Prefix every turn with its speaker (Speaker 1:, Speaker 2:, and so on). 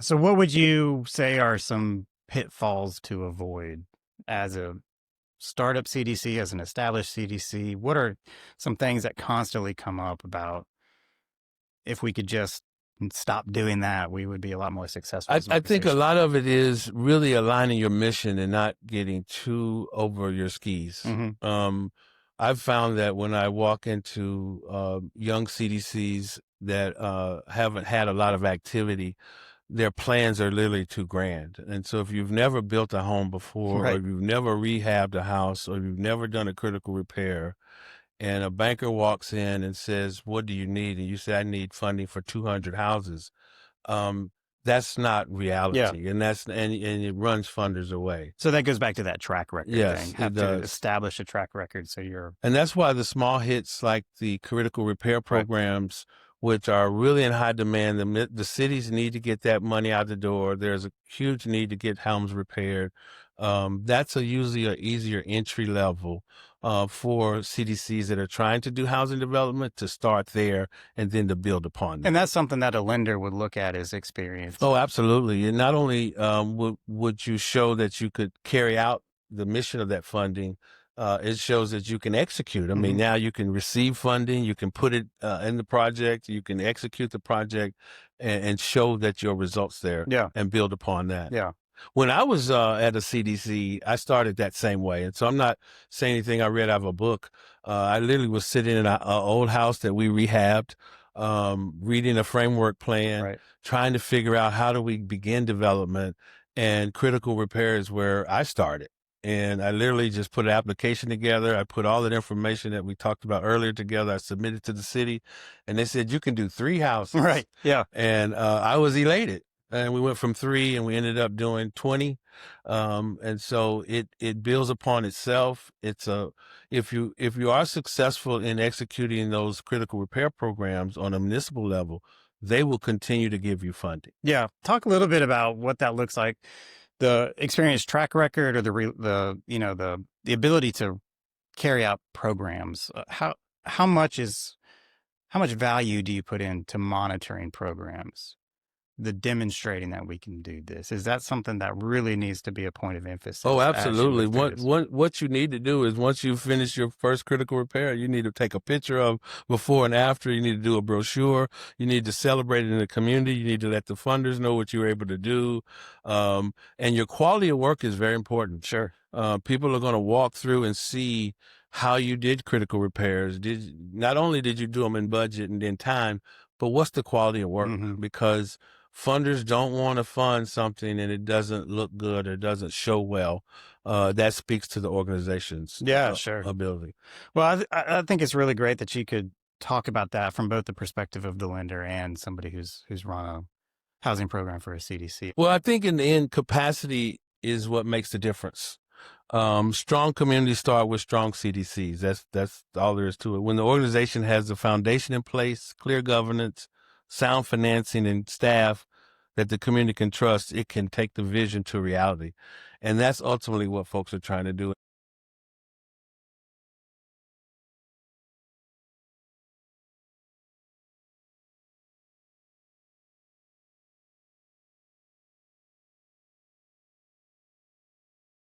Speaker 1: So what would you say are some pitfalls to avoid as a startup CDC, as an established CDC? What are some things that constantly come up about if we could just stop doing that, we would be a lot more successful
Speaker 2: I,
Speaker 1: as an
Speaker 2: I think a
Speaker 1: organization?
Speaker 2: lot of it is really aligning your mission and not getting too over your skis.
Speaker 1: Hmm.
Speaker 2: I've found that when I walk into young CDCs that haven't had a lot of activity, their plans are literally too grand. And so if you've never built a home before, or
Speaker 1: Right.
Speaker 2: if you've never rehabbed a house, or you've never done a critical repair, and a banker walks in and says, "What do you need?" And you say, "I need funding for 200 houses." Um, that's not
Speaker 1: Yeah.
Speaker 2: reality, and and it runs funders away.
Speaker 1: So that goes back to that track record thing.
Speaker 2: Yes, it
Speaker 1: Have to
Speaker 2: does.
Speaker 1: establish a track record so you're
Speaker 2: And that's why the small hits like the critical repair
Speaker 1: right.
Speaker 2: programs, which are really in high demand, the cities need to get that money out the door. There's a huge need to get homes repaired. That's usually an easier entry level for CDCs that are trying to do housing development to start there and then to build upon
Speaker 1: And
Speaker 2: that.
Speaker 1: that's something that a lender would look at as experience.
Speaker 2: Oh, absolutely. And not only would you show that you could carry out the mission of that funding, it shows that you can execute. I mean,
Speaker 1: Hmm.
Speaker 2: now you can receive funding, you can put it in the project, you can execute the project and show that your results there
Speaker 1: Yeah.
Speaker 2: and build upon that.
Speaker 1: Yeah.
Speaker 2: When I was at a CDC, I started that same way. And so I'm not saying anything I read out of a book. I literally was sitting in an old house that we rehabbed, reading a framework plan,
Speaker 1: Right.
Speaker 2: trying to figure out how do we begin development, and critical repair is where I started. And I literally just put an application together. I put all that information that we talked about earlier together. I submitted to the city, and they said, "You can do 3 houses."
Speaker 1: Right. Yeah.
Speaker 2: And I was elated. And we went from 3 and we ended up doing 20. And so it builds upon itself. If you are successful in executing those critical repair programs on a municipal level, they will continue to give you funding.
Speaker 1: Yeah. Talk a little bit about what that looks like. The experience track record or the ability to carry out programs. How much is how much value do you put into monitoring programs? The demonstrating that we can do this. Is that something that really needs to be a point of emphasis
Speaker 2: Oh,
Speaker 1: as you
Speaker 2: absolutely.
Speaker 1: move through
Speaker 2: What
Speaker 1: this?
Speaker 2: what what you need to do is once you finish your first critical repair, you need to take a picture of before and after. You need to do a brochure. You need to celebrate it in the community. You need to let the funders know what you were able to do. And your quality of work is very important.
Speaker 1: Sure.
Speaker 2: People are going to walk through and see how you did critical repairs. Not only did you do them in budget and in time, but what's the quality of work?
Speaker 1: Hmm.
Speaker 2: Because funders don't want to fund something and it doesn't look good or doesn't show well. That speaks to the organization's
Speaker 1: Yeah, sure.
Speaker 2: ability.
Speaker 1: Well, I think it's really great that you could talk about that from both the perspective of the lender and somebody who's run a housing program for a CDC.
Speaker 2: Well, I think in the end, capacity is what makes the difference. Strong communities start with strong CDCs. That's all there is to it. When the organization has the foundation in place, clear governance, sound financing, and staff that the community can trust, it can take the vision to reality. And that's ultimately what folks are trying to do.